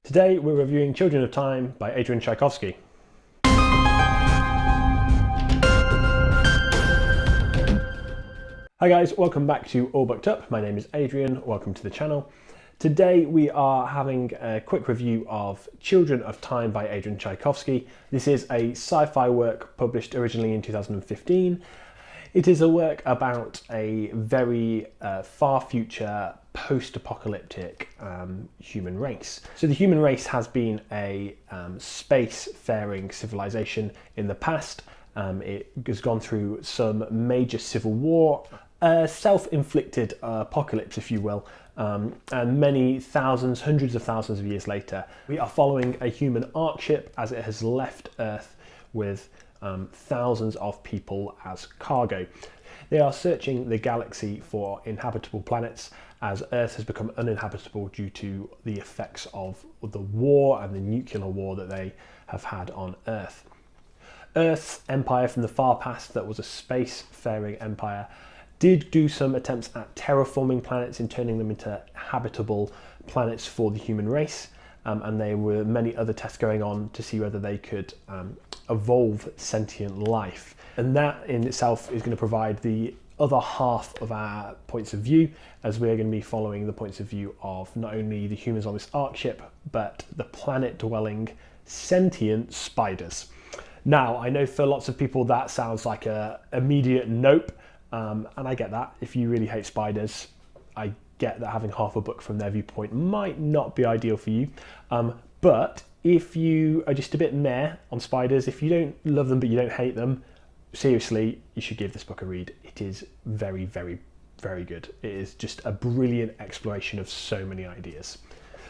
Today we're reviewing Children of Time by Adrian Tchaikovsky. Hi guys, welcome back to All Booked Up. My name is Adrian, welcome to the channel. Today we are having a quick review of Children of Time by Adrian Tchaikovsky. This is a sci-fi work published originally in 2015. It is a work about a very far future post-apocalyptic human race. So the human race has been a space-faring civilization in the past. It has gone through some major civil war, a self-inflicted apocalypse, if you will, and many thousands, hundreds of thousands of years later, we are following a human ark ship as it has left Earth with thousands of people as cargo. They are searching the galaxy for inhabitable planets as Earth has become uninhabitable due to the effects of the war and the nuclear war that they have had on Earth. Earth's empire from the far past, that was a space-faring empire, did do some attempts at terraforming planets and turning them into habitable planets for the human race. And there were many other tests going on to see whether they could evolve sentient life. And that in itself is going to provide the other half of our points of view, as we're going to be following the points of view of not only the humans on this ark ship, but the planet-dwelling sentient spiders. Now, I know for lots of people that sounds like a immediate nope, and I get that. If you really hate spiders, I get that having half a book from their viewpoint might not be ideal for you, but if you are just a bit meh on spiders, if you don't love them but you don't hate them, seriously, you should give this book a read. It is very, very, very good. It is just a brilliant exploration of so many ideas.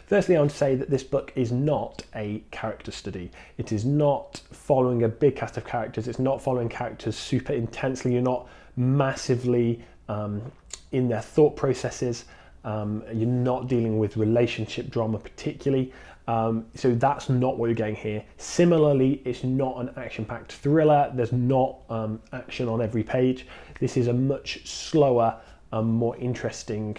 Firstly, I want to say that this book is not a character study. It is not following a big cast of characters. It's not following characters super intensely. You're not massively in their thought processes. You're not dealing with relationship drama particularly. So that's not what you're getting here. Similarly, it's not an action-packed thriller. There's not action on every page. This is a much slower, more interesting,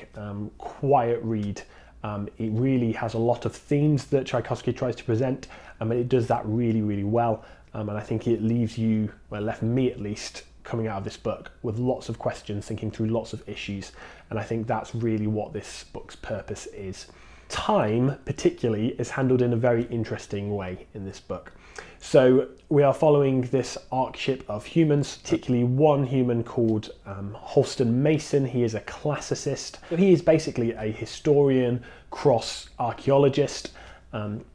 quiet read. It really has a lot of themes that Tchaikovsky tries to present, and it does that really, really well. And I think it leaves you, well, left me at least, coming out of this book with lots of questions, thinking through lots of issues. And I think that's really what this book's purpose is. Time, particularly, is handled in a very interesting way in this book. So we are following this ark ship of humans, particularly one human called Holston Mason. He is a classicist. He is basically a historian cross archaeologist.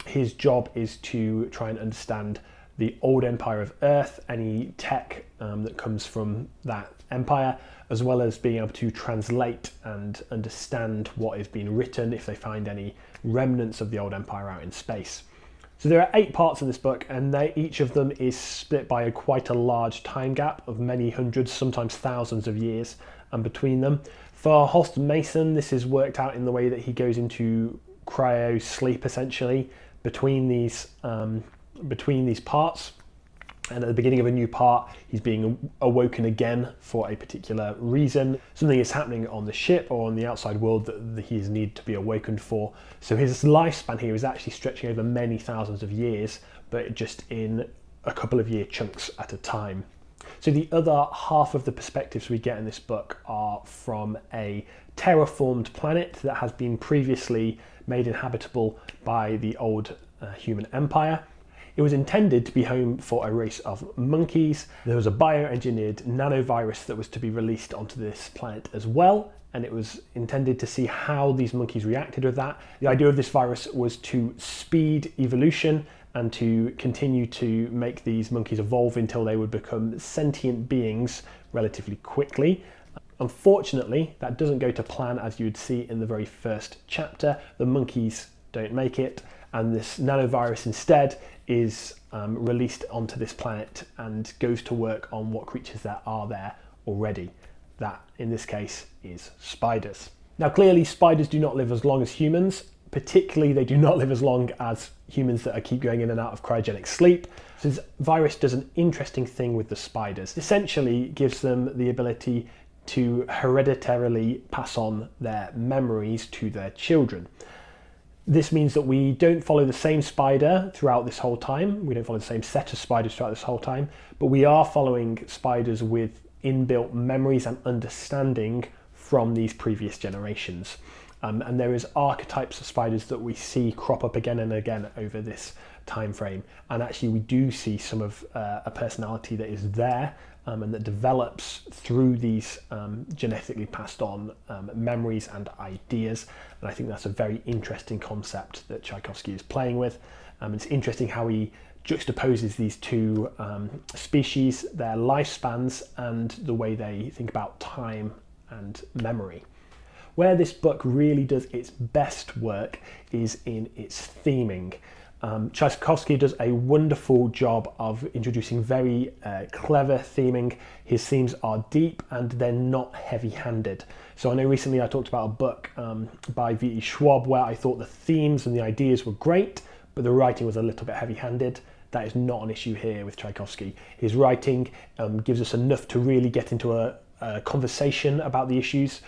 His job is to try and understand the old empire of Earth, any tech that comes from that empire, as well as being able to translate and understand what is being written if they find any remnants of the old empire out in space. So there are 8 parts in this book, and each of them is split by quite a large time gap of many hundreds, sometimes thousands of years between them. For Holston Mason, this is worked out in the way that he goes into cryo sleep essentially between these parts. And at the beginning of a new part, he's being awoken again for a particular reason. Something is happening on the ship or on the outside world that he is needed to be awakened for. So his lifespan here is actually stretching over many thousands of years, but just in a couple of year chunks at a time. So the other half of the perspectives we get in this book are from a terraformed planet that has been previously made inhabitable by the old human empire. It was intended to be home for a race of monkeys. There was a bioengineered nanovirus that was to be released onto this planet as well, and it was intended to see how these monkeys reacted with that. The idea of this virus was to speed evolution and to continue to make these monkeys evolve until they would become sentient beings relatively quickly. Unfortunately, that doesn't go to plan, as you would see in the very first chapter. The monkeys don't make it, and this nanovirus instead is released onto this planet and goes to work on what creatures that are there already. That, in this case, is spiders. Now, clearly, spiders do not live as long as humans. Particularly, they do not live as long as humans that keep going in and out of cryogenic sleep. So this virus does an interesting thing with the spiders. Essentially, it gives them the ability to hereditarily pass on their memories to their children. This means that we don't follow the same spider throughout this whole time. We don't follow the same set of spiders throughout this whole time, but we are following spiders with inbuilt memories and understanding from these previous generations. And there is archetypes of spiders that we see crop up again and again over this time frame. And actually we do see some of a personality that is there and that develops through these genetically passed on memories and ideas. And I think that's a very interesting concept that Tchaikovsky is playing with. It's interesting how he juxtaposes these two species, their lifespans, and the way they think about time and memory. Where this book really does its best work is in its theming. Tchaikovsky does a wonderful job of introducing very clever theming. His themes are deep and they're not heavy-handed. So I know recently I talked about a book by V.E. Schwab where I thought the themes and the ideas were great, but the writing was a little bit heavy-handed. That is not an issue here with Tchaikovsky. His writing gives us enough to really get into a conversation about the issues.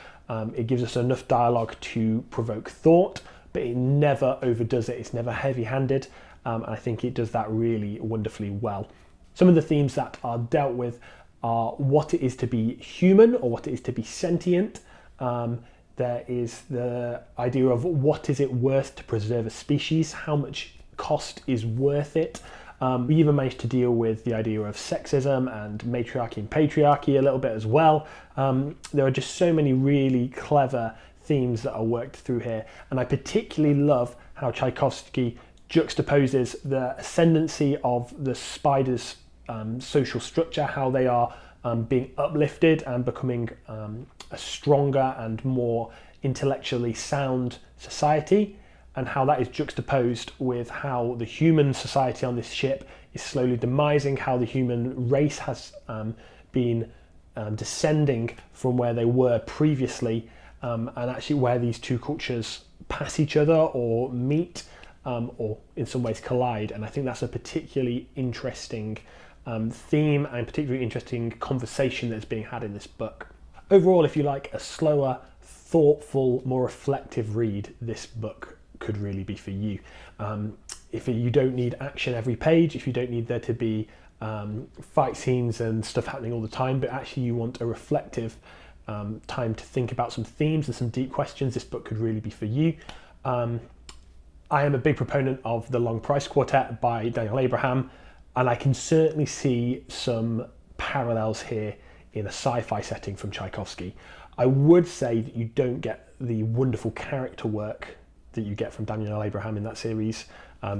It gives us enough dialogue to provoke thought, but it never overdoes it. It's never heavy-handed. And I think it does that really wonderfully well. Some of the themes that are dealt with are what it is to be human or what it is to be sentient. There is the idea of what is it worth to preserve a species, how much cost is worth it. We even managed to deal with the idea of sexism and matriarchy and patriarchy a little bit as well. There are just so many really clever themes that are worked through here, and I particularly love how Tchaikovsky juxtaposes the ascendancy of the spider's social structure, how they are being uplifted and becoming a stronger and more intellectually sound society, and how that is juxtaposed with how the human society on this ship is slowly demising, how the human race has been descending from where they were previously, and actually where these two cultures pass each other or meet or in some ways collide. And I think that's a particularly interesting theme and particularly interesting conversation that's being had in this book. Overall, if you like a slower, thoughtful, more reflective read, this book could really be for you. If you don't need action every page, if you don't need there to be fight scenes and stuff happening all the time, but actually you want a reflective time to think about some themes and some deep questions, this book could really be for you. I am a big proponent of The Long Price Quartet by Daniel Abraham, and I can certainly see some parallels here in a sci-fi setting from Tchaikovsky. I would say that you don't get the wonderful character work that you get from Daniel Abraham in that series.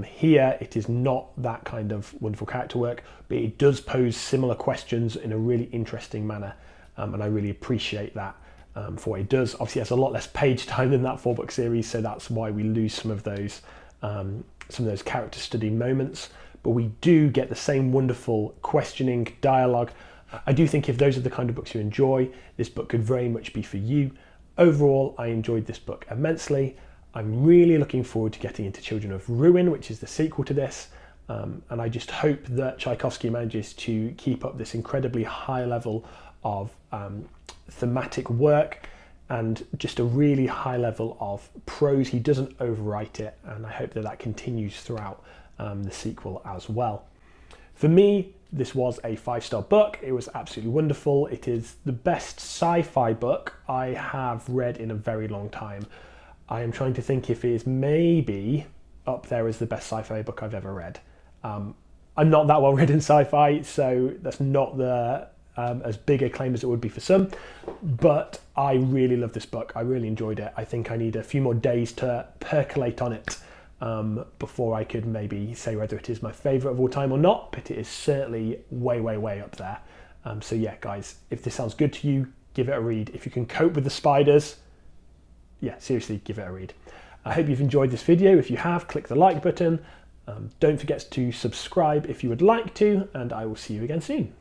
Here it is not that kind of wonderful character work, but it does pose similar questions in a really interesting manner, and I really appreciate that for what it does. Obviously it has a lot less page time than that 4-book series, so that's why we lose some of those character study moments, but we do get the same wonderful questioning dialogue. I do think if those are the kind of books you enjoy, this book could very much be for you. Overall, I enjoyed this book immensely. I'm really looking forward to getting into Children of Ruin, which is the sequel to this, and I just hope that Tchaikovsky manages to keep up this incredibly high level of thematic work and just a really high level of prose. He doesn't overwrite it, and I hope that that continues throughout the sequel as well. For me, this was a 5-star book. It was absolutely wonderful. It is the best sci-fi book I have read in a very long time. I am trying to think if it is maybe up there as the best sci-fi book I've ever read. I'm not that well read in sci-fi, so that's not the as big a claim as it would be for some, but I really love this book. I really enjoyed it. I think I need a few more days to percolate on it before I could maybe say whether it is my favourite of all time or not, but it is certainly way, way, way up there. So yeah, guys, if this sounds good to you, give it a read. If you can cope with the spiders, yeah, seriously, give it a read. I hope you've enjoyed this video. If you have, click the like button. Don't forget to subscribe if you would like to, and I will see you again soon.